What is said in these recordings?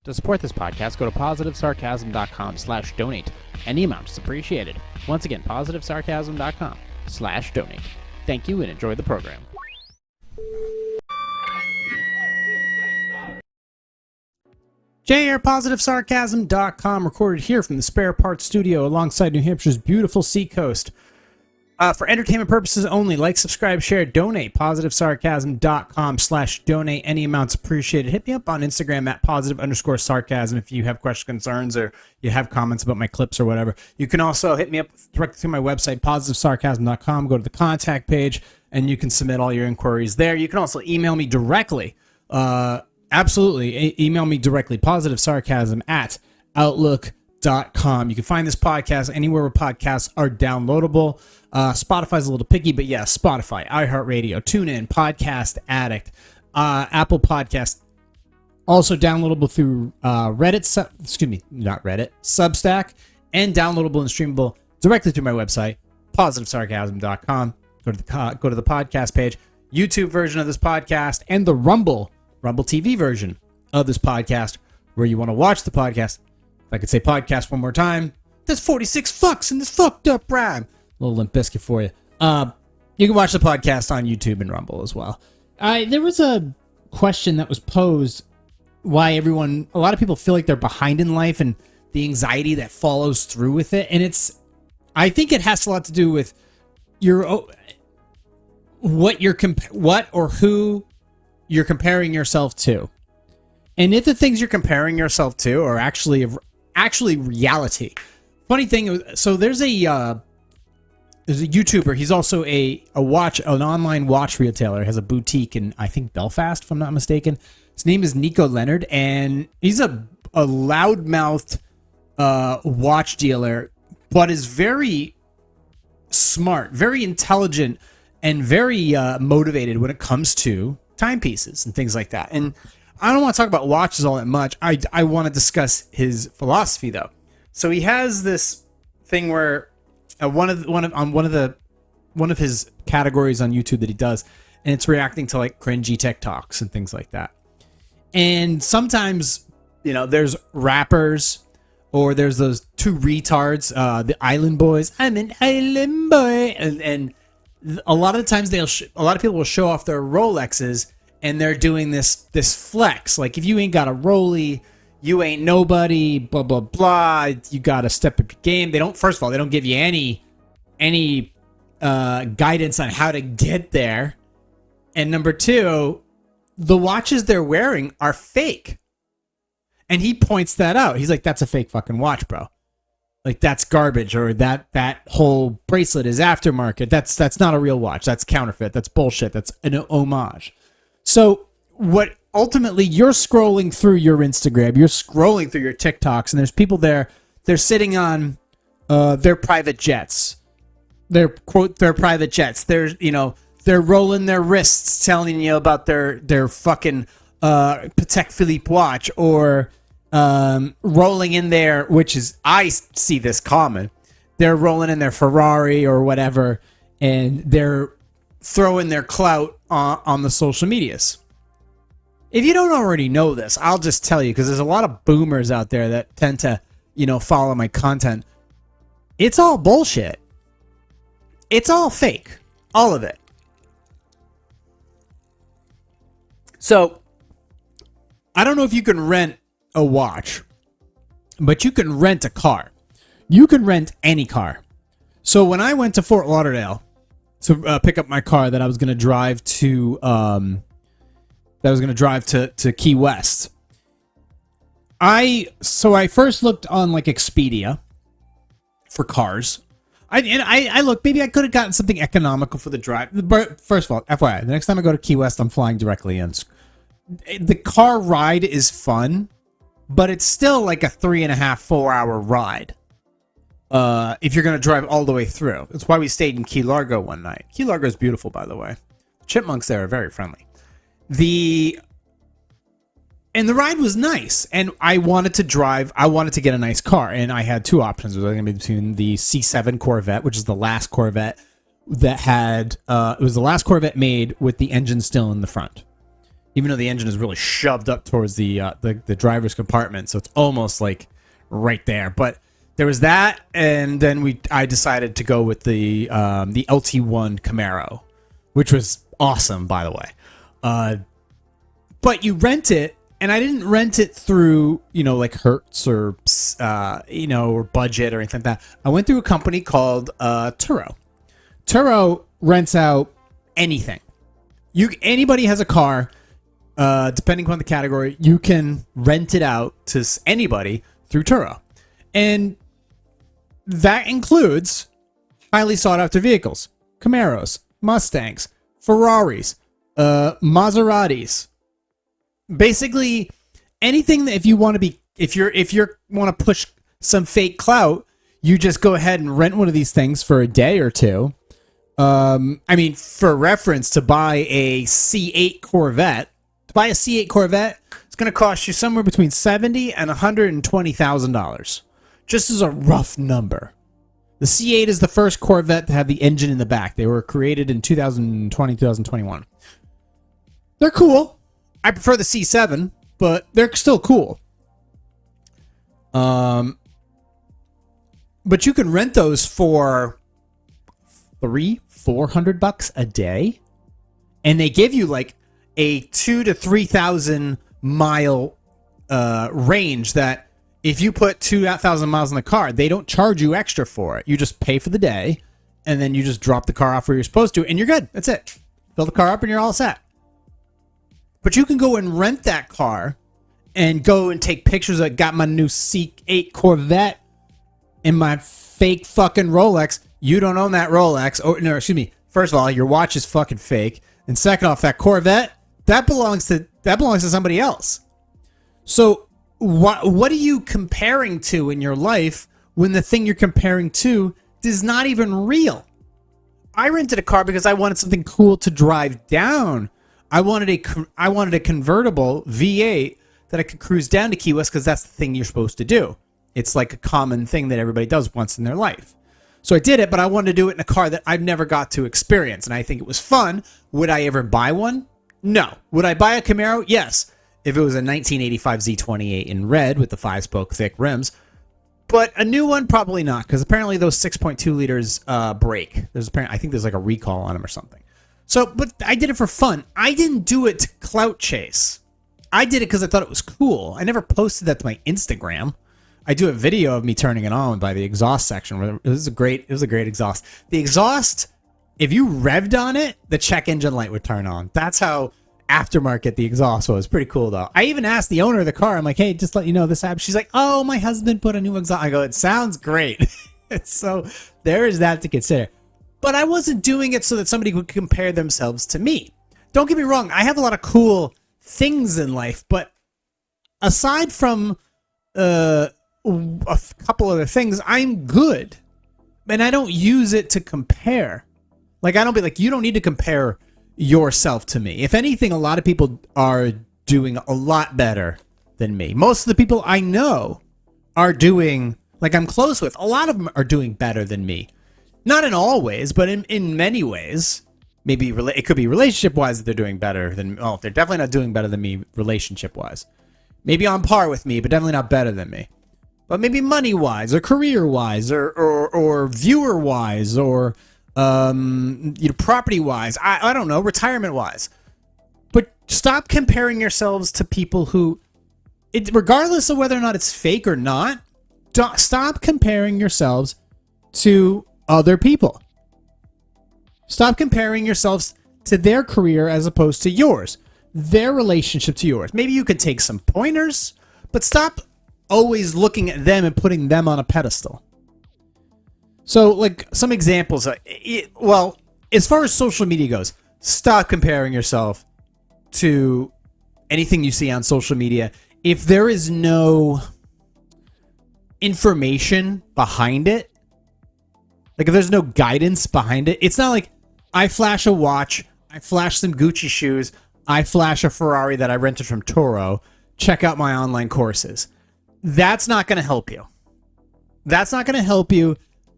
To support this podcast, go to positivesarcasm.com/donate. Any amount is appreciated. Once again, positivesarcasm.com/donate. Thank you and enjoy the program. JRPositiveSarcasm.com, recorded here from the Spare Parts Studio alongside New Hampshire's beautiful seacoast. For entertainment purposes only, like, subscribe, share, donate. PositiveSarcasm.com/donate. Any amounts appreciated. Hit me up on Instagram at @positive_sarcasm if you have questions, concerns, or you have comments about my clips or whatever. You can also hit me up directly through my website, PositiveSarcasm.com. Go to the contact page, and you can submit all your inquiries there. You can also email me directly. Absolutely. Email me directly, positivesarcasm@outlook.com. You can find this podcast anywhere where podcasts are downloadable. Spotify's a little picky, but yeah, Spotify, iHeartRadio, TuneIn, Podcast Addict, Apple Podcast. Also downloadable through Substack, and downloadable and streamable directly through my website, positivesarcasm.com. Go to the podcast page, YouTube version of this podcast, and the Rumble TV version of this podcast, where you want to watch the podcast. If I could say podcast one more time, that's 46 fucks in this fucked up rhyme. A little Limp Bizkit for you. You can watch the podcast on YouTube and Rumble as well. There was a question that was posed why a lot of people feel like they're behind in life and the anxiety that follows through with it. And I think it has a lot to do with what or who you're comparing yourself to. And if the things you're comparing yourself to are actually reality. Funny thing, so there's a YouTuber. He's also an online watch retailer. Has a boutique in, I think, Belfast, if I'm not mistaken. His name is Nico Leonard, and he's a loudmouthed watch dealer, but is very smart, very intelligent, and very motivated when it comes to timepieces and things like that. And I don't want to talk about watches all that much. I want to discuss his philosophy, though. So he has this thing where one of his categories on YouTube that he does, and it's reacting to like cringy TikToks and things like that. And sometimes, there's rappers, or there's those two retards, the Island Boys. I'm an Island Boy, and a lot of the times a lot of people will show off their Rolexes, and they're doing this flex. Like, if you ain't got a Rollie, you ain't nobody, blah, blah, blah. You got to step up your game. First of all, they don't give you any guidance on how to get there. And number two, the watches they're wearing are fake. And he points that out. He's like, that's a fake fucking watch, bro. Like, that's garbage, or that whole bracelet is aftermarket. That's not a real watch. That's counterfeit. That's bullshit. That's an homage. So what ultimately, you're scrolling through your Instagram, you're scrolling through your TikToks, and there's people there, they're sitting on their private jets. Their private jets. They're rolling their wrists, telling you about their fucking Patek Philippe watch, or rolling in there, which is, I see this common. They're rolling in their Ferrari or whatever, and they're throwing their clout on the social medias. If you don't already know this, I'll just tell you, because there's a lot of boomers out there that tend to, follow my content. It's all bullshit. It's all fake. All of it. So, I don't know if you can rent a watch, but you can rent a car. You can rent any car. So when I went to Fort Lauderdale to pick up my car that I was going to drive to Key West, I first looked on like Expedia for cars. I looked, maybe I could have gotten something economical for the drive. But first of all, FYI, the next time I go to Key West, I'm flying directly in. The car ride is fun, but it's still like a 3.5-4 hour ride. If you're going to drive all the way through. That's why we stayed in Key Largo one night. Key Largo is beautiful, by the way. Chipmunks there are very friendly. And the ride was nice, and I wanted to get a nice car, and I had two options. It was going to be between the C7 Corvette, which is the last Corvette that had, it was the last Corvette made with the engine still in the front. even though the engine is really shoved up towards the driver's compartment, so it's almost like right there. But there was that, and then I decided to go with the LT1 Camaro, which was awesome, by the way. But you rent it, and I didn't rent it through, like Hertz or, or Budget or anything like that. I went through a company called Turo. Turo rents out anything. Anybody has a car, depending upon the category, you can rent it out to anybody through Turo. And that includes highly sought after vehicles. Camaros, Mustangs, Ferraris, Maseratis. Basically anything that if you want to push some fake clout, you just go ahead and rent one of these things for a day or two. For reference, to buy a C8 Corvette, it's going to cost you somewhere between $70,000 and $120,000. Just as a rough number. The C8 is the first Corvette to have the engine in the back. They were created in 2020, 2021. They're cool. I prefer the C7, but they're still cool. But you can rent those for $300-$400 a day, and they give you like a 2,000 to 3,000 mile range. That if you put 2,000 miles in the car, they don't charge you extra for it. You just pay for the day, and then you just drop the car off where you're supposed to, and you're good. That's it. Fill the car up, and you're all set. But you can go and rent that car and go and take pictures. I got my new C8 Corvette in my fake fucking Rolex. You don't own that Rolex. Oh, no, excuse me. First of all, your watch is fucking fake. And second off, that Corvette, that belongs to somebody else. So what are you comparing to in your life when the thing you're comparing to is not even real? I rented a car because I wanted something cool to drive down. I wanted a convertible V8 that I could cruise down to Key West because that's the thing you're supposed to do. It's like a common thing that everybody does once in their life. So I did it, but I wanted to do it in a car that I've never got to experience, and I think it was fun. Would I ever buy one? No. Would I buy a Camaro? Yes. If it was a 1985 Z28 in red with the 5-spoke thick rims. But a new one, probably not, because apparently those 6.2 liters break. I think there's like a recall on them or something. So, but I did it for fun. I didn't do it to clout chase. I did it because I thought it was cool. I never posted that to my Instagram. I do a video of me turning it on by the exhaust section. It was a great exhaust. The exhaust, if you revved on it, the check engine light would turn on. That's how aftermarket the exhaust was. Pretty cool though. I even asked the owner of the car, I'm like, hey, just let you know this happened. She's like, oh, my husband put a new exhaust. I go, it sounds great. So there is that to consider. But I wasn't doing it so that somebody would compare themselves to me. Don't get me wrong. I have a lot of cool things in life, but aside from a couple other things, I'm good. And I don't use it to compare. Like, I don't be like, you don't need to compare yourself to me. If anything, a lot of people are doing a lot better than me. Most of the people I know are doing, like I'm close with, a lot of them are doing better than me. Not in all ways, but in many ways. Maybe it could be relationship-wise that they're doing better than... Oh, they're definitely not doing better than me relationship-wise. Maybe on par with me, but definitely not better than me. But maybe money-wise, or career-wise, or viewer-wise, or property-wise. I don't know, retirement-wise. But stop comparing yourselves to people who... regardless of whether or not it's fake or not, stop comparing yourselves to other people. Stop comparing yourselves to their career as opposed to yours. Their relationship to yours. Maybe you could take some pointers, but stop always looking at them and putting them on a pedestal. So, like, some examples. Well, as far as social media goes, stop comparing yourself to anything you see on social media. If there is no information behind it, like if there's no guidance behind it, it's not like I flash a watch, I flash some Gucci shoes, I flash a Ferrari that I rented from Turo, check out my online courses. That's not going to help you. That's not going to help you.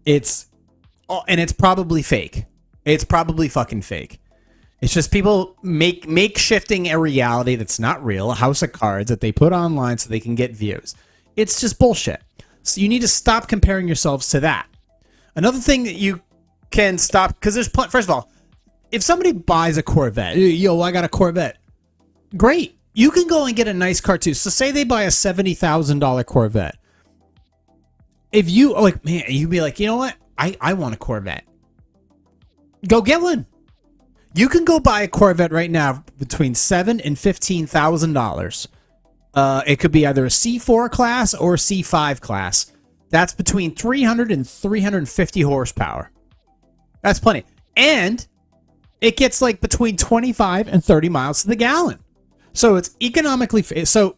And it's probably fake. It's probably fucking fake. It's just people make shifting a reality that's not real, a house of cards that they put online so they can get views. It's just bullshit. So you need to stop comparing yourselves to that. Another thing that you can stop, because first of all, if somebody buys a Corvette, yo, I got a Corvette. Great. You can go and get a nice car too. So say they buy a $70,000 Corvette. If you, like, man, you'd be like, you know what? I want a Corvette. Go get one. You can go buy a Corvette right now between $7,000 and $15,000. It could be either a C4 class or a C5 class. That's between 300 and 350 horsepower. That's plenty. And it gets like between 25 and 30 miles to the gallon. So it's economically, so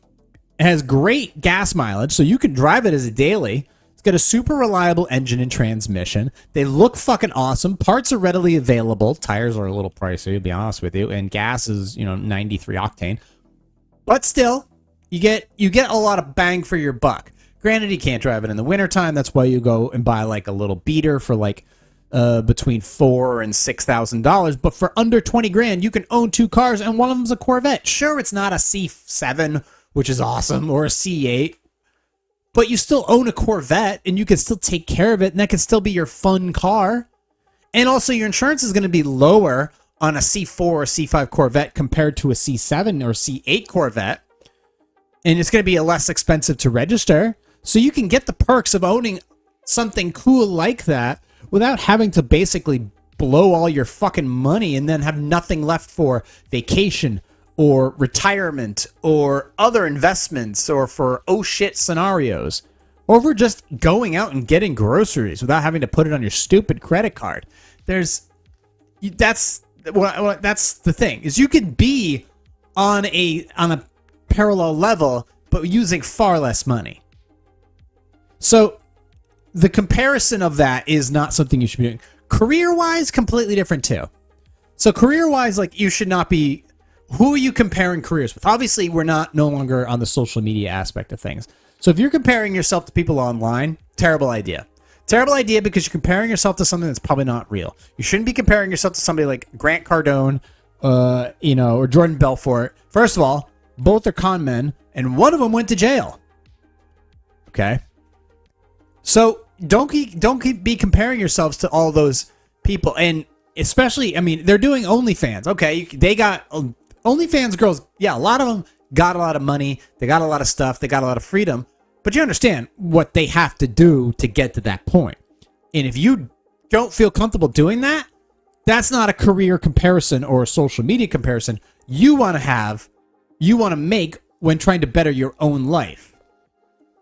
it has great gas mileage, so you can drive it as a daily. It's got a super reliable engine and transmission. They look fucking awesome. Parts are readily available. Tires are a little pricey, to be honest with you. And gas is, 93 octane. But still, you get a lot of bang for your buck. Granted, you can't drive it in the wintertime. That's why you go and buy like a little beater for like between $4,000 and $6,000. But for under 20 grand, you can own two cars, and one of them's a Corvette. Sure, it's not a C7, which is awesome, or a C8. But you still own a Corvette, and you can still take care of it, and that can still be your fun car. And also, your insurance is going to be lower on a C4 or C5 Corvette compared to a C7 or C8 Corvette. And it's going to be less expensive to register. So you can get the perks of owning something cool like that without having to basically blow all your fucking money and then have nothing left for vacation or retirement or other investments or for oh shit scenarios, or for just going out and getting groceries without having to put it on your stupid credit card. That's the thing, is you could be on a parallel level but using far less money. So the comparison of that is not something you should be doing. Career-wise, completely different too. So career-wise, like, you should not be... Who are you comparing careers with? Obviously, we're no longer on the social media aspect of things. So if you're comparing yourself to people online, terrible idea. Terrible idea, because you're comparing yourself to something that's probably not real. You shouldn't be comparing yourself to somebody like Grant Cardone, or Jordan Belfort. First of all, both are con men, and one of them went to jail. Okay? So don't be comparing yourselves to all those people. And especially, I mean, they're doing OnlyFans. Okay, they got... OnlyFans girls, yeah, a lot of them got a lot of money. They got a lot of stuff. They got a lot of freedom. But you understand what they have to do to get to that point. And if you don't feel comfortable doing that, that's not a career comparison or a social media comparison you want to make when trying to better your own life.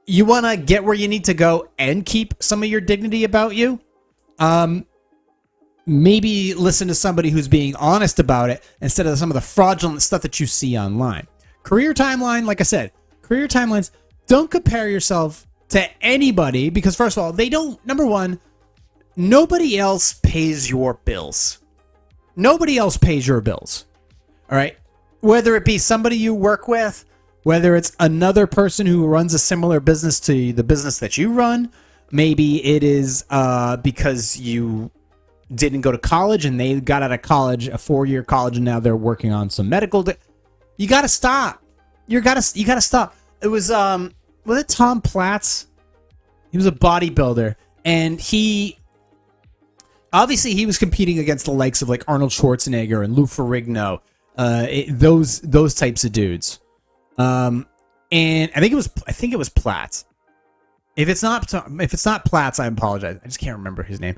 You want to get where you need to go and keep some of your dignity about you. Maybe listen to somebody who's being honest about it instead of some of the fraudulent stuff that you see online. Career timeline, like I said, career timelines, don't compare yourself to anybody, because first of all, they don't, number one, nobody else pays your bills. Nobody else pays your bills. All right? Whether it be somebody you work with, whether it's another person who runs a similar business to the business that you run, maybe it is because you didn't go to college and they got out of college, a 4-year college, and now they're working on some medical. You got to stop. You got to stop. It was it Tom Platz? He was a bodybuilder, and he was competing against the likes of like Arnold Schwarzenegger and Lou Ferrigno, those types of dudes. And I think it was Platz. If it's not Platz, I apologize. I just can't remember his name.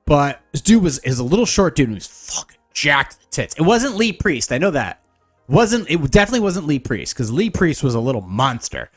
But this dude is a little short dude, and he was fucking jacked to tits. It wasn't Lee Priest, I know that. It definitely wasn't Lee Priest, because Lee Priest was a little monster.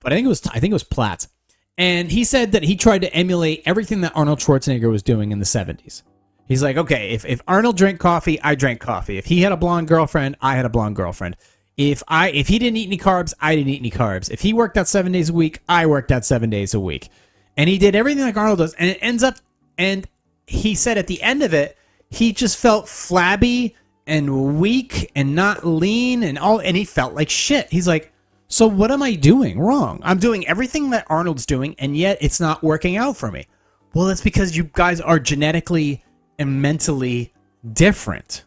But I think it was Platz. And he said that he tried to emulate everything that Arnold Schwarzenegger was doing in the 70s. He's like, okay, if Arnold drank coffee, I drank coffee. If he had a blonde girlfriend, I had a blonde girlfriend. If he didn't eat any carbs, I didn't eat any carbs. If he worked out 7 days a week, I worked out 7 days a week. And he did everything like Arnold does, and it ends up, and he said at the end of it, he just felt flabby and weak and not lean and he felt like shit. He's like, so what am I doing wrong? I'm doing everything that Arnold's doing, and yet it's not working out for me. Well, that's because you guys are genetically and mentally different.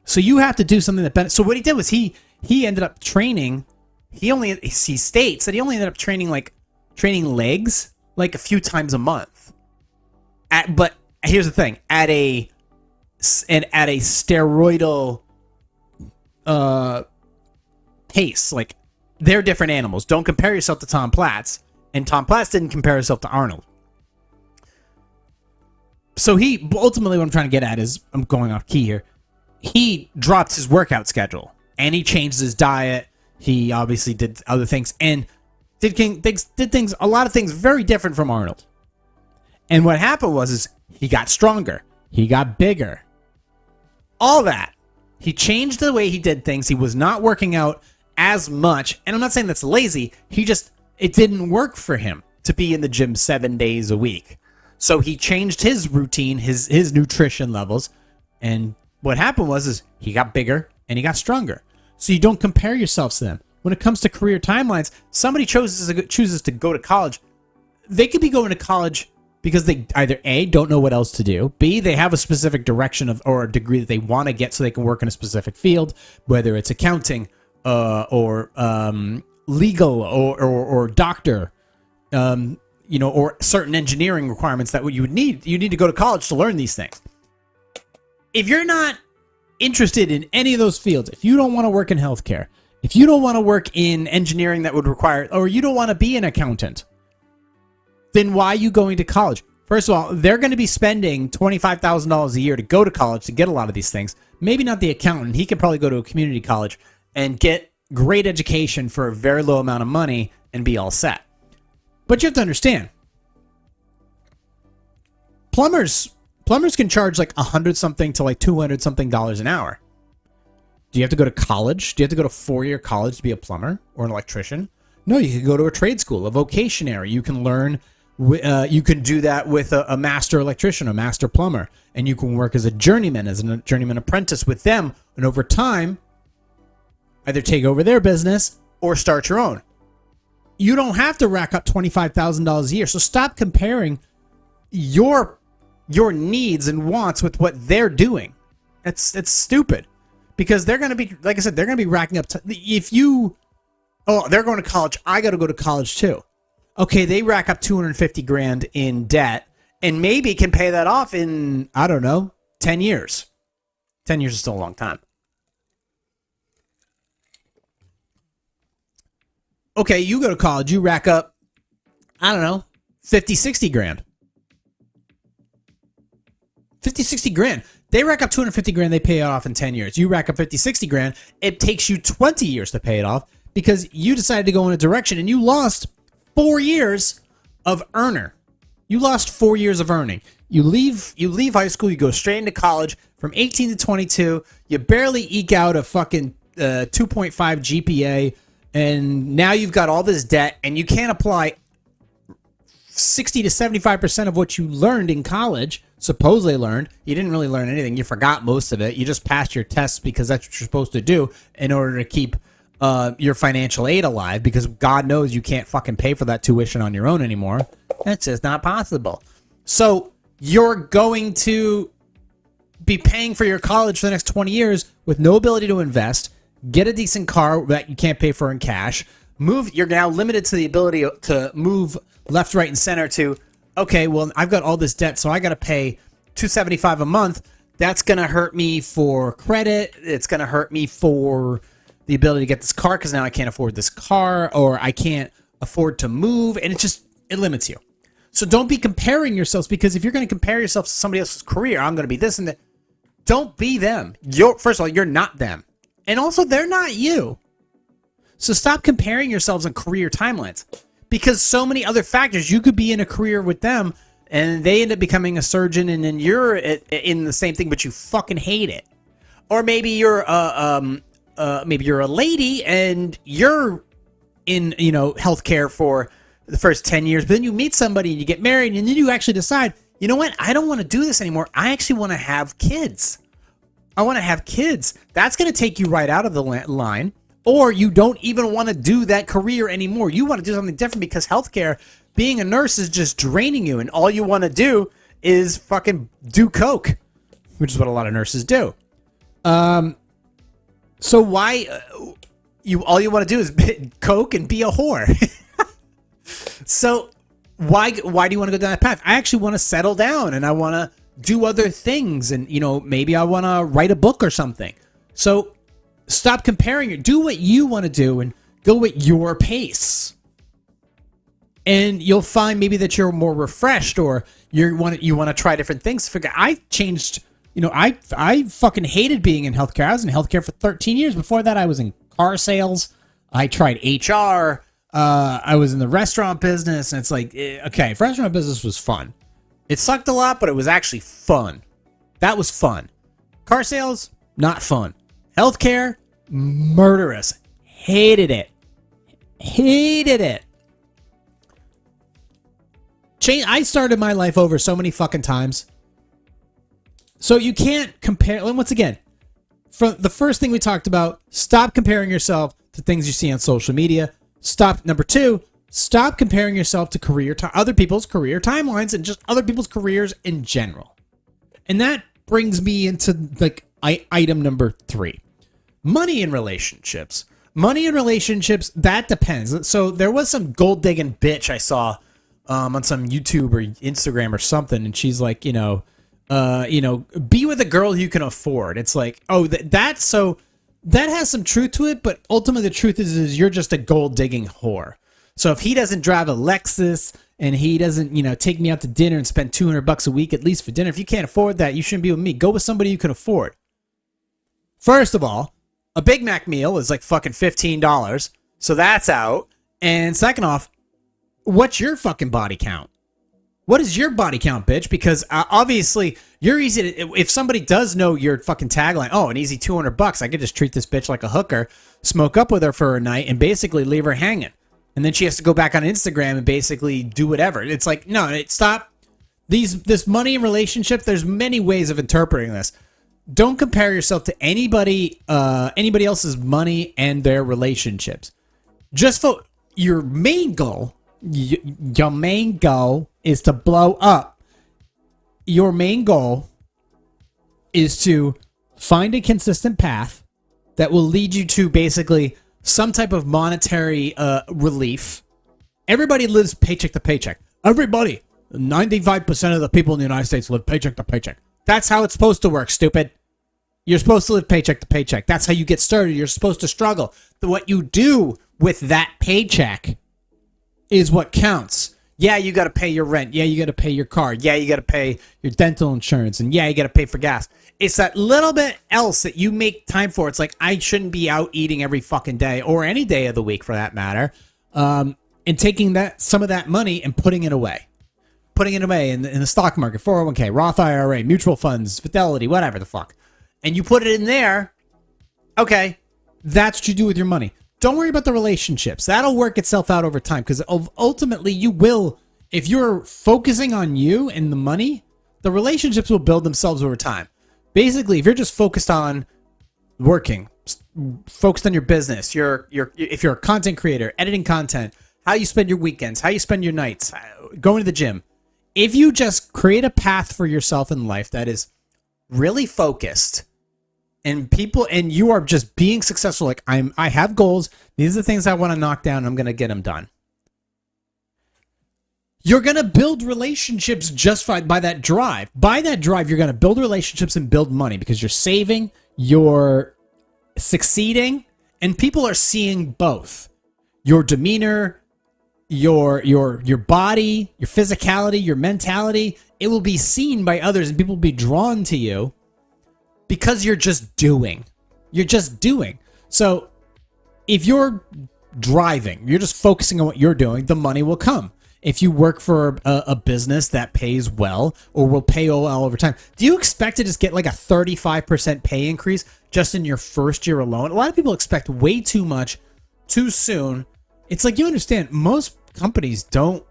So you have to do something that benefits. So what he did was he ended up training. He states that he only ended up training legs like a few times a month. But here's the thing: at a steroidal pace. Like, they're different animals. Don't compare yourself to Tom Platz. And Tom Platz didn't compare himself to Arnold. So ultimately what I'm trying to get at is, I'm going off key here. He dropped his workout schedule and he changed his diet. He obviously did other things and did a lot of things very different from Arnold. And what happened was he got stronger. He got bigger. All that. He changed the way he did things. He was not working out as much. And I'm not saying that's lazy. It didn't work for him to be in the gym 7 days a week. So he changed his routine, his nutrition levels. And what happened was he got bigger and he got stronger. So you don't compare yourself to them. When it comes to career timelines, somebody chooses to go to college. They could be going to college because they either A, don't know what else to do, B, they have a specific direction or a degree that they want to get so they can work in a specific field, whether it's accounting or legal or doctor, or certain engineering requirements that you would need. You need to go to college to learn these things. If you're not interested in any of those fields, if you don't want to work in healthcare, if you don't want to work in engineering that would require, or you don't want to be an accountant, then why are you going to college? First of all, they're going to be spending $25,000 a year to go to college to get a lot of these things. Maybe not the accountant. He could probably go to a community college and get great education for a very low amount of money and be all set. But you have to understand, plumbers can charge like $100-something to like $200-something an hour. Do you have to go to college? Do you have to go to 4-year college to be a plumber or an electrician? No, you can go to a trade school, a vocationary. You can learn. You can do that with a master electrician, a master plumber, and you can work as a journeyman apprentice with them, and over time, either take over their business or start your own. You don't have to rack up $25,000 a year. So stop comparing your needs and wants with what they're doing. It's stupid, because they're going to be, like I said, they're going to be racking up. They're going to college. I got to go to college too. Okay, they rack up $250,000 in debt and maybe can pay that off in, I don't know, 10 years. 10 years is still a long time. Okay, you go to college, you rack up, I don't know, 50, 60 grand. 50, 60 grand. They rack up 250 grand, they pay it off in 10 years. You rack up 50, 60 grand, it takes you 20 years to pay it off because you decided to go in a direction and you lost 4 years of earner. You lost 4 years of earning. You leave high school, you go straight into college from 18 to 22, you barely eke out a fucking 2.5 GPA, and now you've got all this debt and you can't apply 60 to 75% of what you learned in college, supposedly learned. You didn't really learn anything. You forgot most of it. You just passed your tests because that's what you're supposed to do in order to keep your financial aid alive, because God knows you can't fucking pay for that tuition on your own anymore. That's just not possible. So you're going to be paying for your college for the next 20 years with no ability to invest, get a decent car that you can't pay for in cash, you're now limited to the ability to move left, right, and center to, okay, well, I've got all this debt, so I got to pay $275 a month. That's going to hurt me for credit. It's going to hurt me for the ability to get this car because now I can't afford this car, or I can't afford to move, and it limits you. So don't be comparing yourselves, because if you're going to compare yourself to somebody else's career, I'm going to be this and that. Don't be them. First of all, you're not them. And also, they're not you. So stop comparing yourselves on career timelines, because so many other factors. You could be in a career with them and they end up becoming a surgeon, and then you're in the same thing, but you fucking hate it. Or maybe you're maybe you're a lady and you're in, healthcare for the first 10 years, but then you meet somebody and you get married, and then you actually decide, you know what? I don't want to do this anymore. I actually want to have kids. I want to have kids. That's going to take you right out of the line. Or you don't even want to do that career anymore. You want to do something different, because healthcare, being a nurse, is just draining you, and all you want to do is fucking do coke, which is what a lot of nurses do. So why you all you want to do is coke and be a whore? So why do you want to go down that path? I actually want to settle down and I want to do other things, and maybe I want to write a book or something. So stop comparing it. Do what you want to do and go at your pace. And you'll find maybe that you're more refreshed, or you want to try different things. I changed. I fucking hated being in healthcare. I was in healthcare for 13 years. Before that, I was in car sales. I tried HR. I was in the restaurant business, and it's like, okay, restaurant business was fun. It sucked a lot, but it was actually fun. That was fun. Car sales, not fun. Healthcare, murderous. Hated it. Hated it. I started my life over so many fucking times. So you can't compare. And once again, from the first thing we talked about, stop comparing yourself to things you see on social media. Number two, stop comparing yourself to other people's career timelines and just other people's careers in general. And that brings me into item number 3. Money in relationships. Money in relationships, that depends. So there was some gold digging bitch I saw on some YouTube or Instagram or something, and she's like, be with a girl you can afford. It's like, that has some truth to it, but ultimately the truth is you're just a gold digging whore. So if he doesn't drive a Lexus and he doesn't, take me out to dinner and spend $200 a week at least for dinner, if you can't afford that, you shouldn't be with me. Go with somebody you can afford. First of all, a Big Mac meal is like fucking $15, so that's out. And second off, what's your fucking body count? What is your body count, bitch? Because obviously you're easy to, if somebody does know your fucking tagline, an easy $200, I could just treat this bitch like a hooker, smoke up with her for a night, and basically leave her hanging. And then she has to go back on Instagram and basically do whatever. It's like, no, stop. This money relationship, there's many ways of interpreting this. Don't compare yourself to anybody else's money and their relationships. Just for your main goal. Your main goal is to blow up. Your main goal is to find a consistent path that will lead you to basically some type of monetary relief. Everybody lives paycheck to paycheck. Everybody. 95% of the people in the United States live paycheck to paycheck. That's how it's supposed to work, stupid. You're supposed to live paycheck to paycheck. That's how you get started. You're supposed to struggle. What you do with that paycheck is what counts. Yeah, you got to pay your rent. Yeah, you got to pay your car. Yeah, you got to pay your dental insurance. And yeah, you got to pay for gas. It's that little bit else that you make time for. It's like, I shouldn't be out eating every fucking day, or any day of the week for that matter, and taking some of that money and putting it away. Putting it away in the stock market, 401k, Roth IRA, mutual funds, Fidelity, whatever the fuck. And you put it in there. Okay, that's what you do with your money. Don't worry about the relationships. That'll work itself out over time, because ultimately you will, if you're focusing on you and the money, the relationships will build themselves over time. Basically, if you're just focused on working, focused on your business, if you're a content creator, editing content, how you spend your weekends, how you spend your nights, going to the gym. If you just create a path for yourself in life that is really focused, and you are just being successful, like I have goals, these are the things I want to knock down, I'm going to get them done. You're going to build relationships just by that drive. By that drive, you're going to build relationships and build money, because you're saving, you're succeeding, and people are seeing both. Your demeanor, your body, your physicality, your mentality, it will be seen by others, and people will be drawn to you because you're just doing. You're just doing. So if you're driving, you're just focusing on what you're doing, the money will come. If you work for a business that pays well or will pay well over time, do you expect to just get like a 35% pay increase just in your first year alone? A lot of people expect way too much too soon. It's like, you understand, most companies don't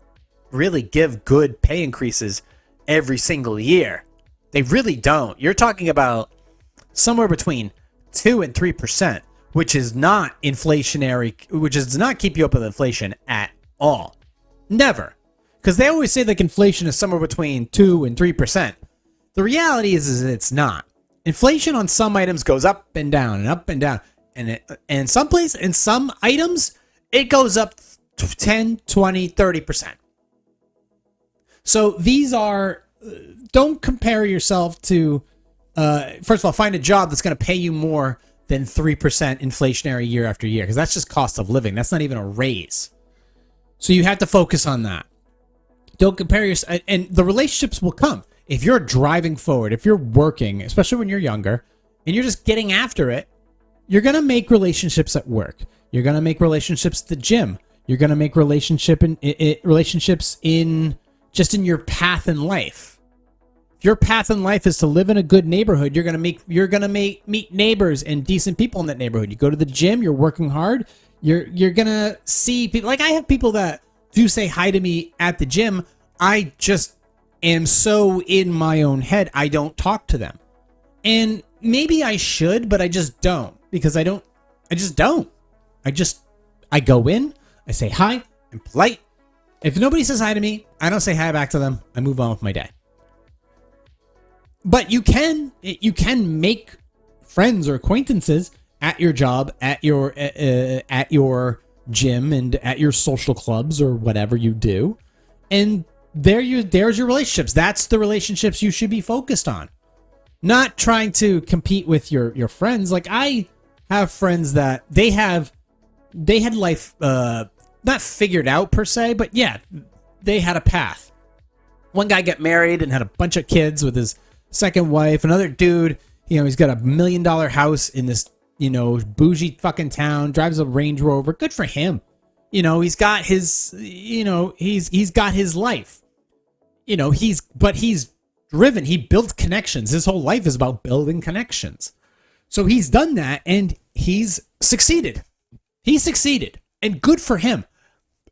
really give good pay increases every single year. They really don't. You're talking about somewhere between 2 and 3%, which is not inflationary, which does not keep you up with inflation at all. Never. Because they always say that inflation is somewhere between 2 and 3%. The reality is it's not. Inflation on some items goes up and down and up and down. And some items, it goes up 10, 20, 30%. So these are, don't compare yourself to, first of all, find a job that's going to pay you more than 3% inflationary year after year, because that's just cost of living. That's not even a raise. So you have to focus on that. Don't compare yourself, and the relationships will come. If you're driving forward, if you're working, especially when you're younger, and you're just getting after it, you're going to make relationships at work. You're going to make relationships at the gym. You're going to make relationships in just in your path in life. If your path in life is to live in a good neighborhood, you're going to meet neighbors and decent people in that neighborhood. You go to the gym, you're working hard, you're going to see people. Like, I have people that do say hi to me at the gym. I just am so in my own head, I don't talk to them. And maybe I should, but I just don't, because I just don't. I go in, I say hi, I'm polite. If nobody says hi to me, I don't say hi back to them. I move on with my day. But you can make friends or acquaintances at your job, at your gym, and at your social clubs or whatever you do. And there's your relationships. That's the relationships you should be focused on. Not trying to compete with your friends. Like, I have friends that they had life not figured out per se, but yeah, they had a path. One guy got married and had a bunch of kids with his second wife. Another dude, he's got $1 million house in this, bougie fucking town, drives a Range Rover. Good for him. He's got his, he's got his life. He's driven. He built connections. His whole life is about building connections. So he's done that, and he's succeeded. He succeeded, and good for him.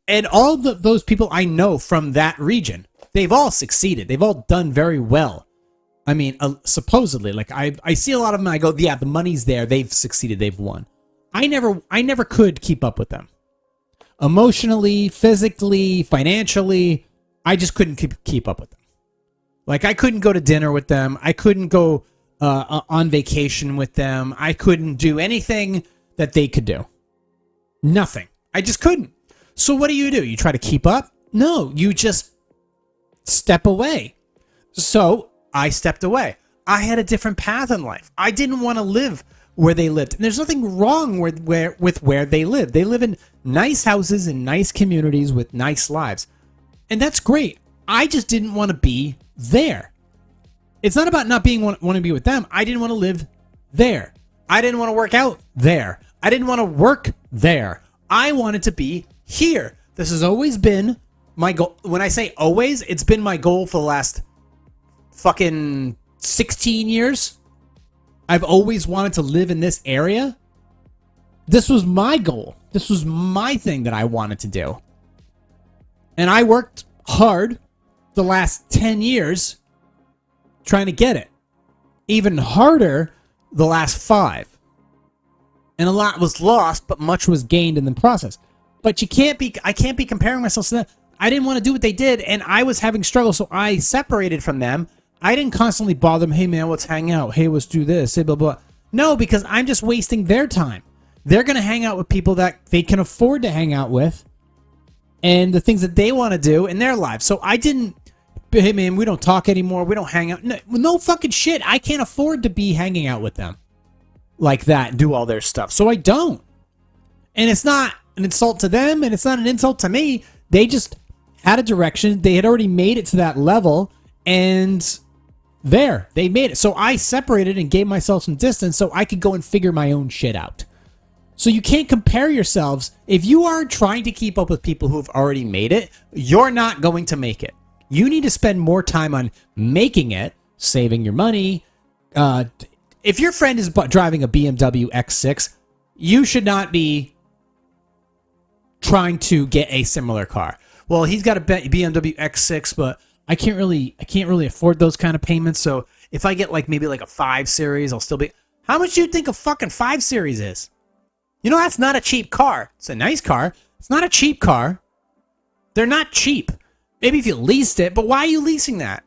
And all those people I know from that region, they've all succeeded. They've all done very well. I mean, supposedly, like I see a lot of them. I go, yeah, the money's there. They've succeeded. They've won. I never could keep up with them. Emotionally, physically, financially, I just couldn't keep up with them. Like, I couldn't go to dinner with them. I couldn't go on vacation with them. I couldn't do anything that they could do. Nothing. I just couldn't. So what do? You try to keep up? No, you just step away. So I stepped away. I had a different path in life. I didn't want to live where they lived. And there's nothing wrong with where they live. They live in nice houses and nice communities with nice lives. And that's great. I just didn't want to be there. It's not about not want to be with them. I didn't want to live there. I didn't want to work out there. I didn't want to work there. I wanted to be here. This has always been my goal. When I say always, it's been my goal for the last fucking 16 years. I've always wanted to live in this area. This was my goal. This was my thing that I wanted to do. And I worked hard the last 10 years trying to get it. Even harder the last 5. And a lot was lost, but much was gained in the process. But I can't be comparing myself to them. I didn't want to do what they did, and I was having struggles, so I separated from them. I didn't constantly bother them. Hey, man, let's hang out. Hey, let's do this. Hey, blah, blah. No, because I'm just wasting their time. They're going to hang out with people that they can afford to hang out with and the things that they want to do in their lives. So I didn't, hey, man, we don't talk anymore. We don't hang out. No fucking shit. I can't afford to be hanging out with them like that and do all their stuff. So I don't. And it's not an insult to them, and it's not an insult to me. They just had a direction. They had already made it to that level, and they made it. So I separated and gave myself some distance so I could go and figure my own shit out. So you can't compare yourselves. If you are trying to keep up with people who have already made it, you're not going to make it. You need to spend more time on making it, saving your money. If your friend is driving a BMW X6, you should not be trying to get a similar car. Well, he's got a BMW X6, but I can't really afford those kind of payments. So if I get maybe a 5 Series, I'll still be. How much do you think a fucking 5 Series is? That's not a cheap car. It's a nice car. It's not a cheap car. They're not cheap. Maybe if you leased it, but why are you leasing that?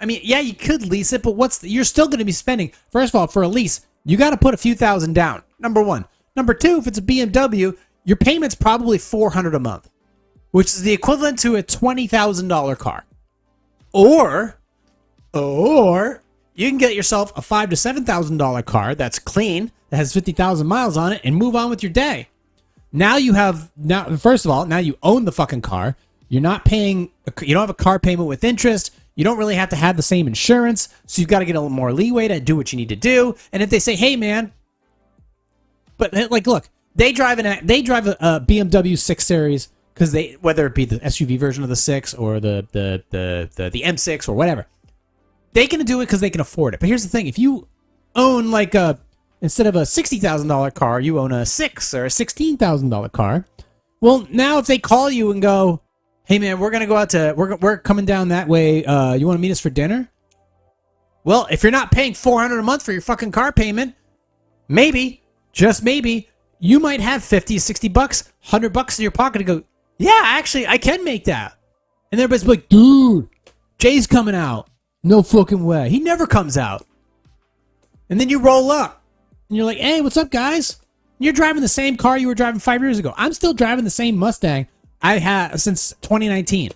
I mean, yeah, you could lease it, but you're still going to be spending. First of all, for a lease, you got to put a few thousand down. Number one. Number two, if it's a BMW, your payment's probably $400 a month, which is the equivalent to a $20,000 car. Or you can get yourself a $5,000 to $7,000 car that's clean, that has 50,000 miles on it, and move on with your day. First of all, now you own the fucking car. You're not paying. You don't have a car payment with interest. You don't really have to have the same insurance, so you've got to get a little more leeway to do what you need to do. And if they say, "Hey, man," but like, look, they drive a BMW 6 Series because whether it be the SUV version of the 6 or the M6 or whatever, they can do it because they can afford it. But here's the thing: if you own instead of a $60,000 car, you own a $6,000 or a $16,000 car. Well, now if they call you and go, "Hey man, we're gonna go out we're coming down that way. You want to meet us for dinner?" Well, if you're not paying $400 a month for your fucking car payment, maybe, just maybe, you might have 50, 60 bucks, $100 in your pocket to go, "Yeah, actually, I can make that." And everybody's like, "Dude, Jay's coming out." No fucking way. He never comes out. And then you roll up and you're like, "Hey, what's up, guys?" And you're driving the same car you were driving 5 years ago. I'm still driving the same Mustang I had since 2019.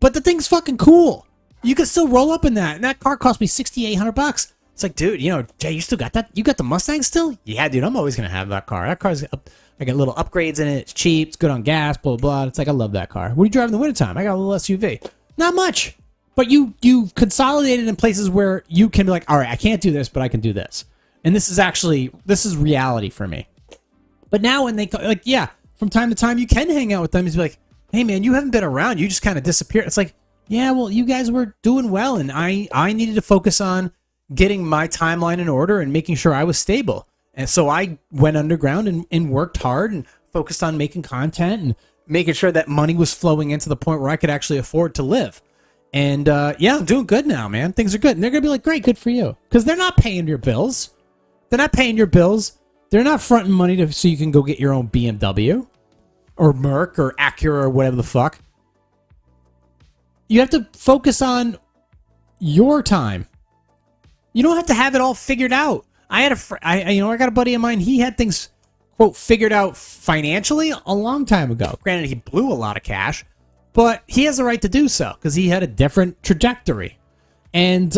But the thing's fucking cool. You can still roll up in that. And that car cost me $6,800. It's like, dude, Jay, you still got that? You got the Mustang still? Yeah, dude, I'm always going to have that car. That car's I got little upgrades in it. It's cheap. It's good on gas, blah, blah, blah. It's like, I love that car. What do you drive in the wintertime? I got a little SUV. Not much. But you consolidated in places where you can be like, all right, I can't do this, but I can do this. And this is reality for me. But now when they, like, yeah, from time to time, you can hang out with them and be like, "Hey, man, you haven't been around. You just kind of disappeared." It's like, yeah, well, you guys were doing well, and I needed to focus on getting my timeline in order and making sure I was stable. And so I went underground and worked hard and focused on making content and making sure that money was flowing in to the point where I could actually afford to live. And yeah, I'm doing good now, man. Things are good. And they're going to be like, "Great, good for you." Because they're not paying your bills. They're not paying your bills. They're not fronting money so you can go get your own BMW or Merc or Acura or whatever the fuck. You have to focus on your time. You don't have to have it all figured out. I got a buddy of mine. He had things, quote, figured out financially a long time ago. Granted, he blew a lot of cash, but he has the right to do so because he had a different trajectory, and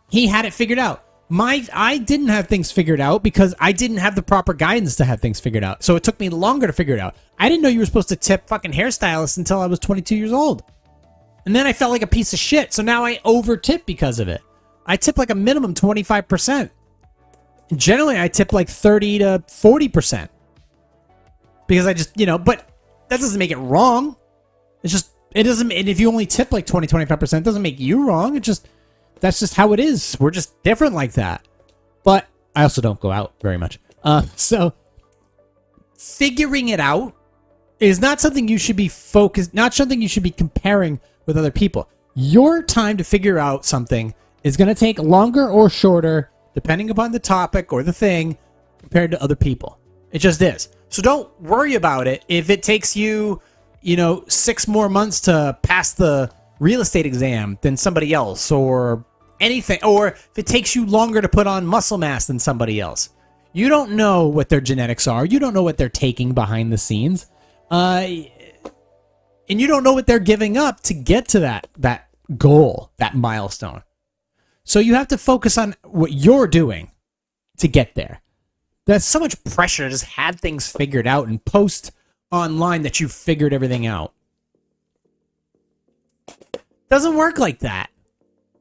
he had it figured out. I didn't have things figured out because I didn't have the proper guidance to have things figured out. So it took me longer to figure it out. I didn't know you were supposed to tip fucking hairstylists until I was 22 years old. And then I felt like a piece of shit. So now I over tip because of it. I tip like a minimum 25%. And generally I tip like 30 to 40%. Because I just, but that doesn't make it wrong. It's just, it doesn't, and if you only tip like 20, 25%, it doesn't make you wrong. That's just how it is. We're just different like that. But I also don't go out very much. So figuring it out is not something you should be not something you should be comparing with other people. Your time to figure out something is going to take longer or shorter, depending upon the topic or the thing, compared to other people. It just is. So don't worry about it if it takes you, 6 more months to pass the real estate exam than somebody else, or anything, or if it takes you longer to put on muscle mass than somebody else. You don't know what their genetics are. You don't know what they're taking behind the scenes. And you don't know what they're giving up to get to that goal, that milestone. So you have to focus on what you're doing to get there. There's so much pressure to just have things figured out and post online that you figured everything out. Doesn't work like that.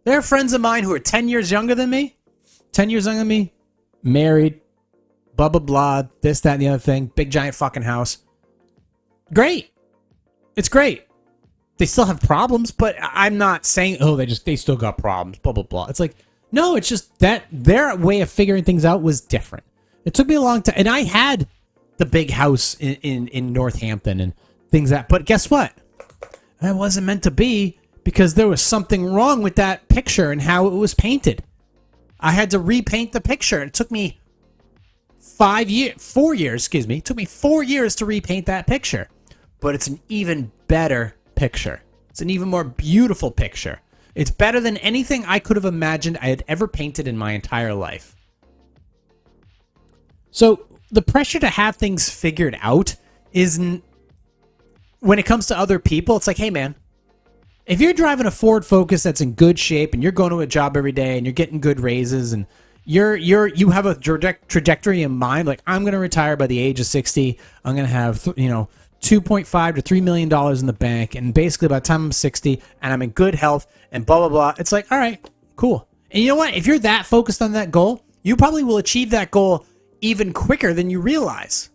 There are friends of mine who are 10 years younger than me. 10 years younger than me. Married. Blah, blah, blah. This, that, and the other thing. Big, giant fucking house. Great. It's great. They still have problems, but I'm not saying, oh, they still got problems. Blah, blah, blah. It's like, no, it's just that their way of figuring things out was different. It took me a long time. And I had the big house in Northampton and things but guess what? That wasn't meant to be. Because there was something wrong with that picture and how it was painted. I had to repaint the picture. It took me 4 years, It took me 4 years to repaint that picture. But it's an even better picture. It's an even more beautiful picture. It's better than anything I could have imagined I had ever painted in my entire life. So the pressure to have things figured out isn't, when it comes to other people, it's like, hey man, if you're driving a Ford Focus that's in good shape and you're going to a job every day and you're getting good raises and you have a trajectory in mind, like I'm going to retire by the age of 60, I'm going to have, $2.5 to $3 million in the bank, and basically by the time I'm 60 and I'm in good health and blah, blah, blah, it's like, all right, cool. And you know what? If you're that focused on that goal, you probably will achieve that goal even quicker than you realize,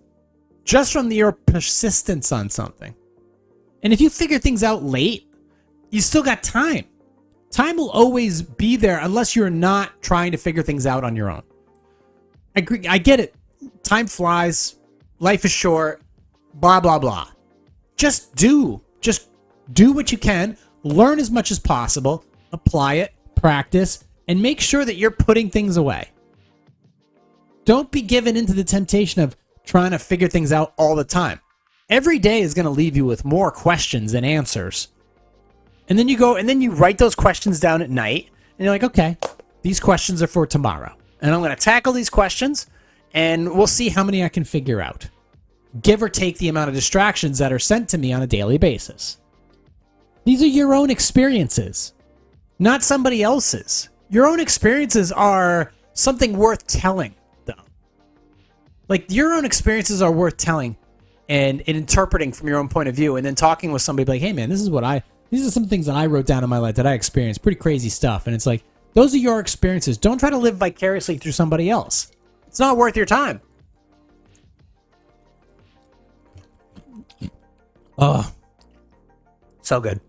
just from your persistence on something. And if you figure things out late, you still got time. Time will always be there unless you're not trying to figure things out on your own. I get it. Time flies. Life is short. Blah, blah, blah. Just do what you can. Learn as much as possible. Apply it. Practice. And make sure that you're putting things away. Don't be given into the temptation of trying to figure things out all the time. Every day is going to leave you with more questions than answers. And then you go and then you write those questions down at night. And you're like, okay, these questions are for tomorrow. And I'm going to tackle these questions and we'll see how many I can figure out. Give or take the amount of distractions that are sent to me on a daily basis. These are your own experiences, not somebody else's. Your own experiences are something worth telling, though. Like, your own experiences are worth telling and interpreting from your own point of view, and then talking with somebody like, hey man, these are some things that I wrote down in my life that I experienced. Pretty crazy stuff. And it's like, those are your experiences. Don't try to live vicariously through somebody else. It's not worth your time. Oh, so good.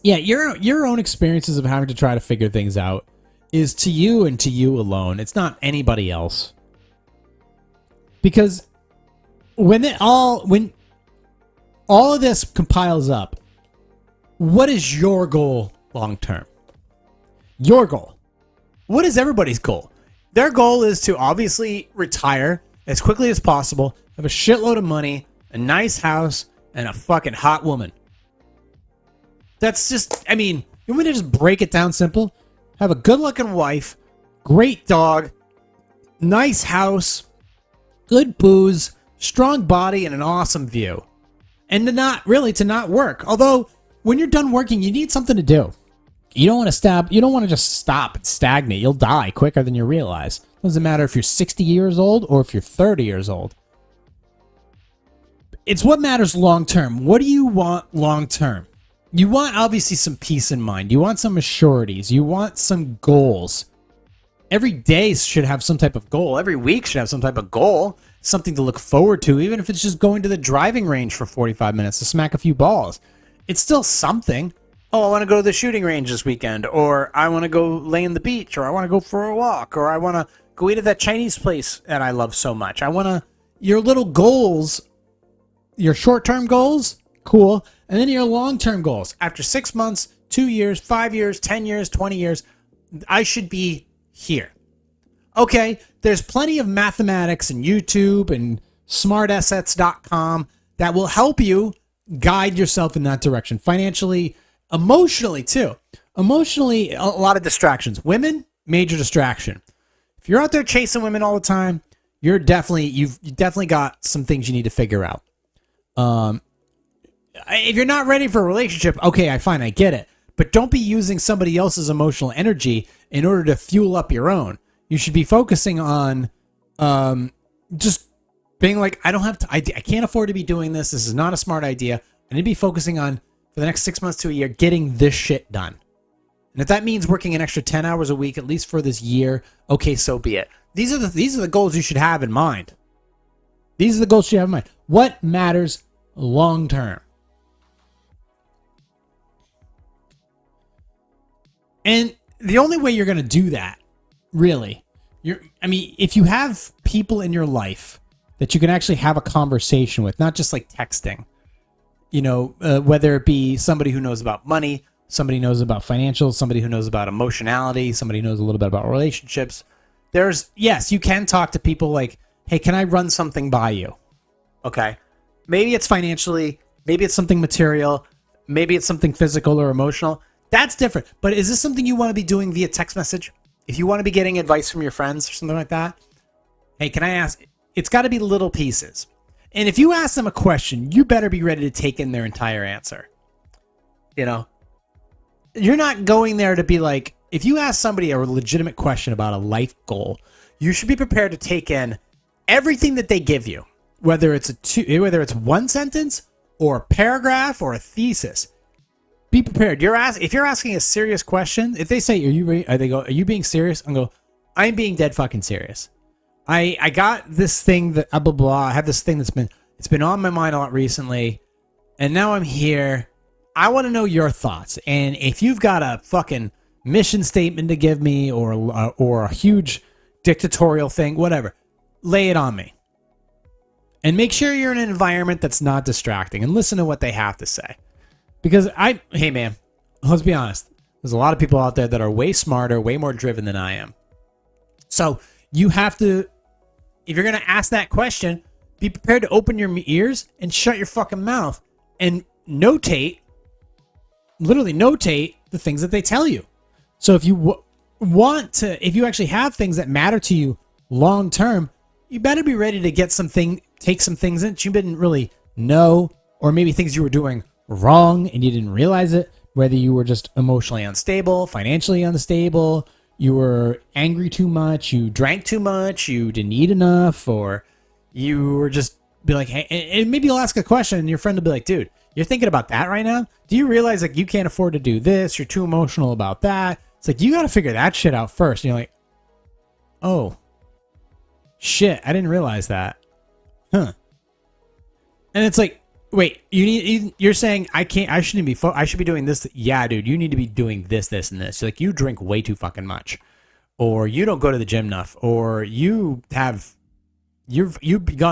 Yeah, your own experiences of having to try to figure things out is to you and to you alone. It's not anybody else. Because when all of this compiles up, what is your goal long term? Your goal. What is everybody's goal? Their goal is to obviously retire as quickly as possible, have a shitload of money, a nice house, and a fucking hot woman. That's just, I mean, you want me to just break it down simple? Have a good-looking wife, great dog, nice house, good booze, strong body, and an awesome view. And to not work. Although, when you're done working, you need something to do. You don't want to just stop and stagnate. You'll die quicker than you realize. Doesn't matter if you're 60 years old or if you're 30 years old. It's what matters long term. What do you want long term? You want obviously some peace in mind. You want some assurities. You want some goals. Every day should have some type of goal. Every week should have some type of goal. Something to look forward to, even if it's just going to the driving range for 45 minutes to smack a few balls. It's still something. Oh, I want to go to the shooting range this weekend, or I want to go lay in the beach, or I want to go for a walk, or I want to go eat at that Chinese place that I love so much. Your little goals, your short-term goals, cool, and then your long-term goals. After 6 months, 2 years, 5 years, 10 years, 20 years, I should be here. Okay, there's plenty of mathematics and YouTube and smartassets.com that will help you guide yourself in that direction. Financially, emotionally too. Emotionally, a lot of distractions. Women, major distraction. If you're out there chasing women all the time, you've definitely got some things you need to figure out. If you're not ready for a relationship, okay, I get it. But don't be using somebody else's emotional energy in order to fuel up your own. You should be focusing on just being like, I can't afford to be doing this. This is not a smart idea. I need to be focusing on, for the next 6 months to a year, getting this shit done. And if that means working an extra 10 hours a week, at least for this year, okay, so be it. These are the goals you should have in mind. These are the goals you have in mind. What matters long term? And the only way you're going to do that, really, if you have people in your life that you can actually have a conversation with, not just like texting, whether it be somebody who knows about money, somebody who knows about financials, somebody who knows about emotionality, somebody who knows a little bit about relationships. Yes, you can talk to people like, hey, can I run something by you? Okay. Maybe it's financially, maybe it's something material. maybe it's something physical or emotional. That's different. But is this something you want to be doing via text message? If you want to be getting advice from your friends or something like that, hey, can I ask? It's got to be little pieces. And if you ask them a question, you better be ready to take in their entire answer. You know, you're not going there to be like, if you ask somebody a legitimate question about a life goal, you should be prepared to take in everything that they give you, whether it's whether it's one sentence or a paragraph or a thesis. Be prepared. If you're asking a serious question, if they say, are you being serious? I'm being dead fucking serious. I got this thing that blah, blah, blah. I have this thing it's been on my mind a lot recently, and now I'm here. I want to know your thoughts. And if you've got a fucking mission statement to give me or a huge dictatorial thing, whatever, lay it on me. And make sure you're in an environment that's not distracting and listen to what they have to say. Because hey man, let's be honest. There's a lot of people out there that are way smarter, way more driven than I am. So you have to, if you're going to ask that question, be prepared to open your ears and shut your fucking mouth and literally notate the things that they tell you. So if you if you actually have things that matter to you long term, you better be ready to take some things that you didn't really know, or maybe things you were doing wrong and you didn't realize it, whether you were just emotionally unstable, financially unstable, you were angry too much, you drank too much, you didn't eat enough, or you were just be like, hey, and maybe you'll ask a question and your friend will be like, dude, you're thinking about that right now? Do you realize like you can't afford to do this? You're too emotional about that. It's like, you got to figure that shit out first. And you're like, oh, shit, I didn't realize that. Huh. And it's like, wait, you're saying I should be doing this. Yeah, dude, you need to be doing this, this, and this. So like, you drink way too fucking much, or you don't go to the gym enough, or you've gone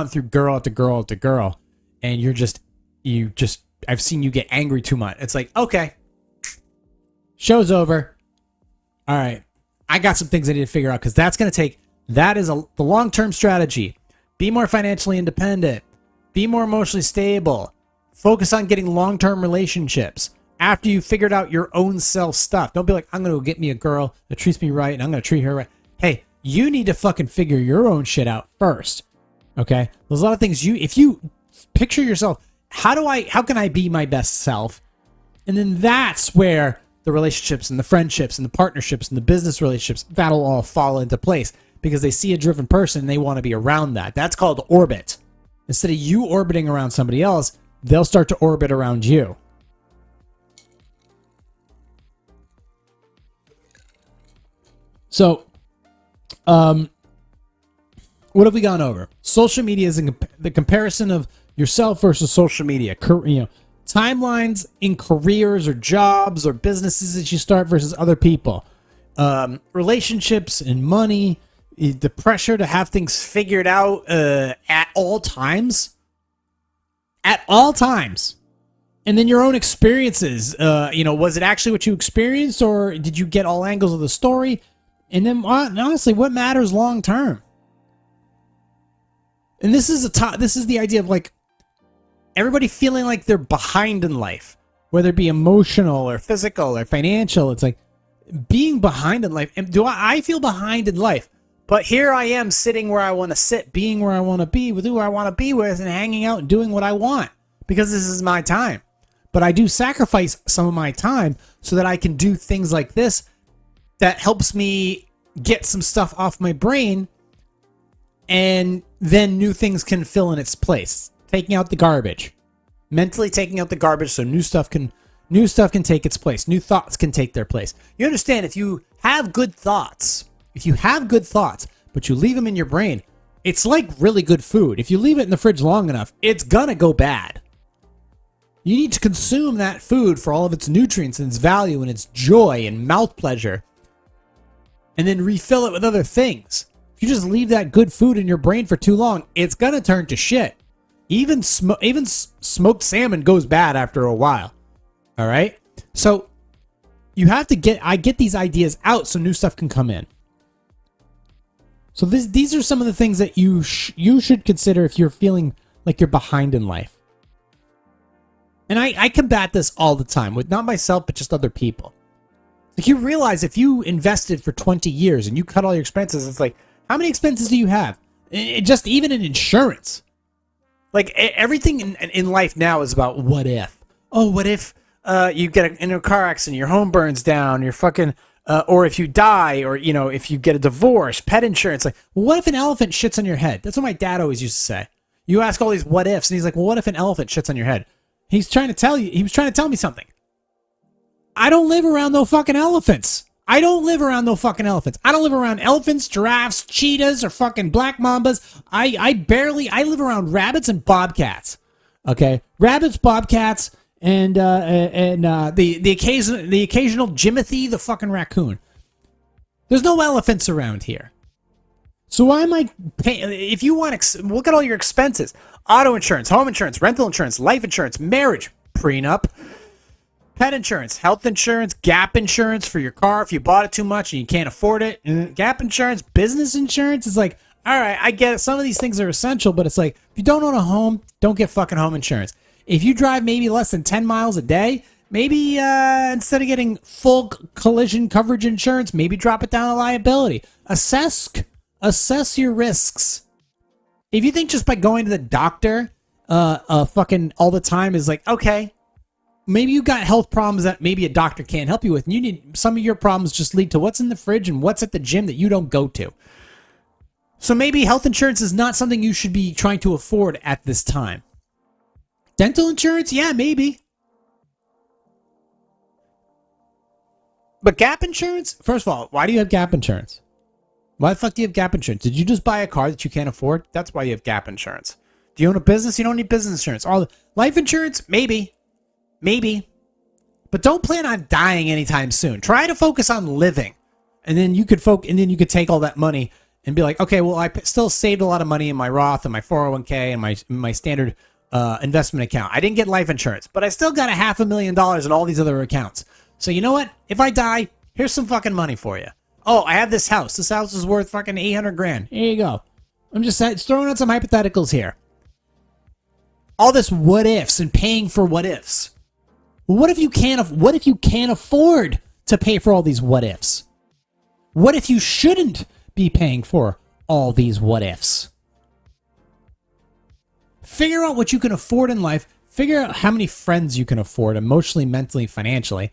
through girl after girl after girl, and I've seen you get angry too much. It's like, okay, show's over. All right, I got some things I need to figure out, because that is the long-term strategy. Be more financially independent. Be more emotionally stable. Focus on getting long-term relationships after you figured out your own self stuff. Don't be like, I'm going to go get me a girl that treats me right and I'm going to treat her right. Hey, you need to fucking figure your own shit out first. Okay? There's a lot of things if you picture yourself, how can I be my best self? And then that's where the relationships and the friendships and the partnerships and the business relationships, that'll all fall into place, because they see a driven person and they want to be around that. That's called orbit. Instead of you orbiting around somebody else, they'll start to orbit around you. So, what have we gone over? Social media is the comparison of yourself versus social media. Timelines in careers or jobs or businesses that you start versus other people. Relationships and money. The pressure to have things figured out at all times. At all times. And then your own experiences. Was it actually what you experienced, or did you get all angles of the story? And then, honestly, what matters long term? And this is the idea of like everybody feeling like they're behind in life, whether it be emotional or physical or financial. It's like being behind in life. And do I feel behind in life? But here I am sitting where I want to sit, being where I want to be, with who I want to be with, and hanging out and doing what I want, because this is my time. But I do sacrifice some of my time so that I can do things like this that helps me get some stuff off my brain, and then new things can fill in its place. Taking out the garbage. Mentally taking out the garbage so new stuff can take its place. New thoughts can take their place. You understand, if you have good thoughts, but you leave them in your brain, it's like really good food. If you leave it in the fridge long enough, it's gonna go bad. You need to consume that food for all of its nutrients and its value and its joy and mouth pleasure, and then refill it with other things. If you just leave that good food in your brain for too long, it's gonna turn to shit. Even smoked salmon goes bad after a while. All right? So you have to get these ideas out so new stuff can come in. So these are some of the things that you should consider if you're feeling like you're behind in life. And I combat this all the time with not myself, but just other people. Like, you realize if you invested for 20 years and you cut all your expenses, it's like, how many expenses do you have? Just even in insurance. Like, everything in life now is about what if. Oh, what if you get in a car accident, your home burns down, you're fucking, or if you die, or, you know, if you get a divorce, pet insurance. Like, what if an elephant shits on your head? That's what my dad always used to say. You ask all these what ifs, and he's like, well, what if an elephant shits on your head? He was trying to tell me something. I don't live around no fucking elephants. I don't live around elephants, giraffes, cheetahs, or fucking black mambas. I live around rabbits and bobcats. Okay? Rabbits, bobcats, and the occasional Jimothy the fucking raccoon. There's no elephants around here. So why am I paying? If you want, look at all your expenses: auto insurance, home insurance, rental insurance, life insurance, marriage, prenup, pet insurance, health insurance, gap insurance for your car if you bought it too much and you can't afford it, and gap insurance, business insurance. It's like, all right, I get it. Some of these things are essential, but it's like, if you don't own a home, don't get fucking home insurance. If you drive maybe less than 10 miles a day, maybe instead of getting full collision coverage insurance, maybe drop it down to liability. Assess your risks. If you think just by going to the doctor fucking all the time is like, okay, maybe you got health problems that maybe a doctor can't help you with, and you need, some of your problems just lead to what's in the fridge and what's at the gym that you don't go to. So maybe health insurance is not something you should be trying to afford at this time. Dental insurance? Yeah, maybe. But gap insurance? First of all, why do you have gap insurance? Why the fuck do you have gap insurance? Did you just buy a car that you can't afford? That's why you have gap insurance. Do you own a business? You don't need business insurance. All the life insurance? Maybe. But don't plan on dying anytime soon. Try to focus on living. And then you could take all that money and be like, okay, well, I still saved a lot of money in my Roth and my 401k and my standard investment account. I didn't get life insurance, but I still got $500,000 in all these other accounts. So you know what? If I die, here's some fucking money for you. Oh, I have this house. This house is worth fucking $800,000. Here you go. I'm just throwing out some hypotheticals here. All this what ifs and paying for what ifs. What if you can't afford to pay for all these what ifs? What if you shouldn't be paying for all these what ifs? Figure out what you can afford in life. Figure out how many friends you can afford emotionally, mentally, financially.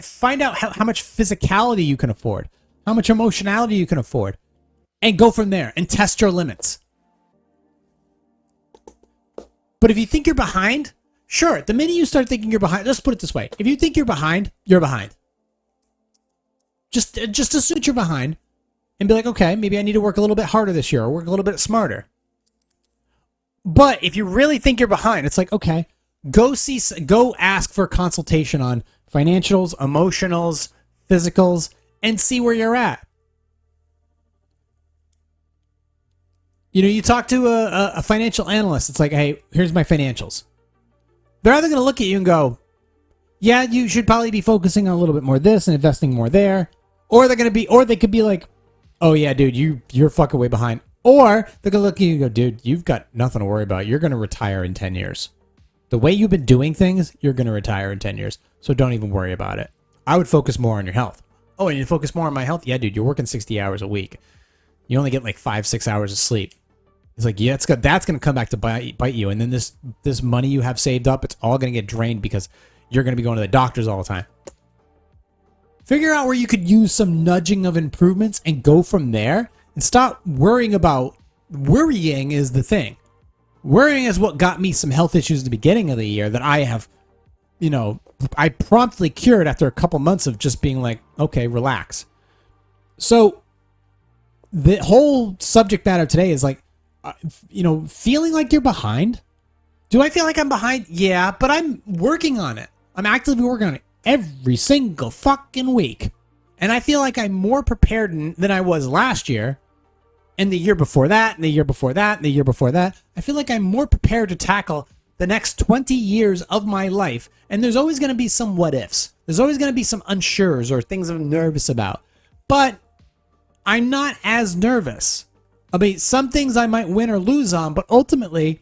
Find out how much physicality you can afford, how much emotionality you can afford, and go from there and test your limits. But if you think you're behind, sure, the minute you start thinking you're behind, let's put it this way. If you think you're behind, you're behind. Just assume you're behind and be like, okay, maybe I need to work a little bit harder this year or work a little bit smarter. But if you really think you're behind, it's like, okay, go ask for a consultation on financials, emotionals, physicals, and see where you're at. You know, you talk to a financial analyst. It's like, hey, here's my financials. They're either going to look at you and go, yeah, you should probably be focusing on a little bit more this and investing more there. Or they could be like, oh yeah, dude, you're fucking way behind. Or they're going to look at you and go, dude, you've got nothing to worry about. You're going to retire in 10 years. The way you've been doing things, you're going to retire in 10 years. So don't even worry about it. I would focus more on your health. Oh, and you focus more on my health? Yeah, dude, you're working 60 hours a week. You only get like 5-6 hours of sleep. It's like, yeah, that's going to come back to bite you. And then this money you have saved up, it's all going to get drained because you're going to be going to the doctors all the time. Figure out where you could use some nudging of improvements and go from there. And stop worrying about, worrying is the thing. Worrying is what got me some health issues at the beginning of the year that I have, I promptly cured after a couple months of just being like, okay, relax. So the whole subject matter today is like, feeling like you're behind. Do I feel like I'm behind? Yeah, but I'm working on it. I'm actively working on it every single fucking week. And I feel like I'm more prepared than I was last year. And the year before that, and the year before that, and the year before that. I feel like I'm more prepared to tackle the next 20 years of my life. And there's always going to be some what ifs. There's always going to be some unsures or things I'm nervous about. But I'm not as nervous. I mean, some things I might win or lose on, but ultimately,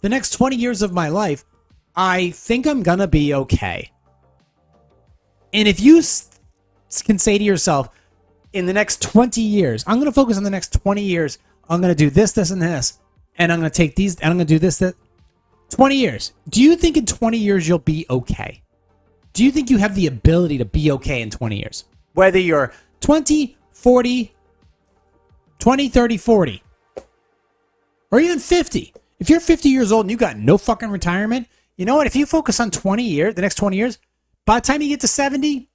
the next 20 years of my life, I think I'm gonna be okay. And if you can say to yourself, in the next 20 years, I'm gonna focus on the next 20 years. I'm gonna do this, this, and this, and I'm gonna take these, and I'm gonna do this, that. 20 years. Do you think in 20 years you'll be okay? Do you think you have the ability to be okay in 20 years? Whether you're 20, 40, 20, 30, 40, or even 50. If you're 50 years old and you got no fucking retirement, you know what? If you focus on 20 years, the next 20 years, by the time you get to 70,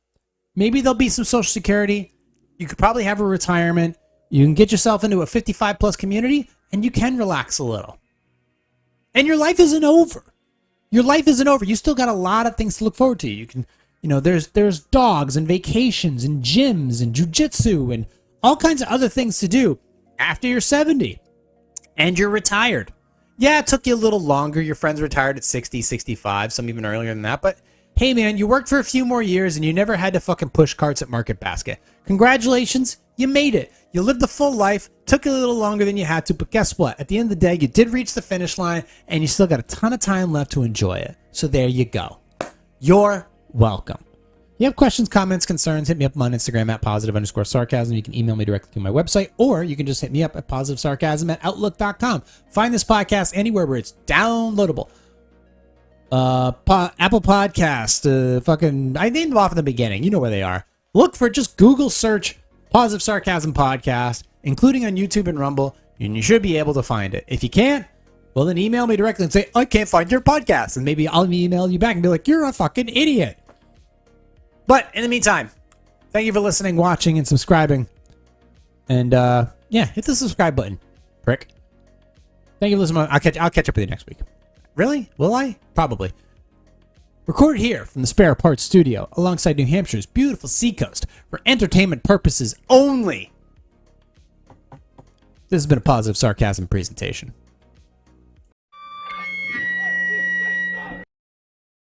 maybe there'll be some Social Security. You could probably have a retirement. You can get yourself into a 55 plus community and you can relax a little. And your life isn't over. Your life isn't over. You still got a lot of things to look forward to. You can, there's dogs and vacations and gyms and jujitsu and all kinds of other things to do after you're 70 and you're retired. Yeah, it took you a little longer. Your friends retired at 60, 65, some even earlier than that. But hey, man, you worked for a few more years and you never had to fucking push carts at Market Basket. Congratulations. You made it. You lived a full life. Took a little longer than you had to. But guess what? At the end of the day, you did reach the finish line and you still got a ton of time left to enjoy it. So there you go. You're welcome. You have questions, comments, concerns, hit me up on Instagram at @positive_sarcasm. You can email me directly through my website, or you can just hit me up at positivesarcasm@outlook.com. Find this podcast anywhere where it's downloadable. Apple Podcast, I named them off in the beginning. You know where they are. Look for, just Google search Positive Sarcasm Podcast, including on YouTube and Rumble, and you should be able to find it. If you can't, well, then email me directly and say, I can't find your podcast. And maybe I'll email you back and be like, you're a fucking idiot. But in the meantime, thank you for listening, watching, and subscribing. And hit the subscribe button, prick. Thank you for listening. I'll catch up with you next week. Really? Will I? Probably. Recorded here from the Spare Parts Studio alongside New Hampshire's beautiful seacoast for entertainment purposes only. This has been a Positive Sarcasm presentation.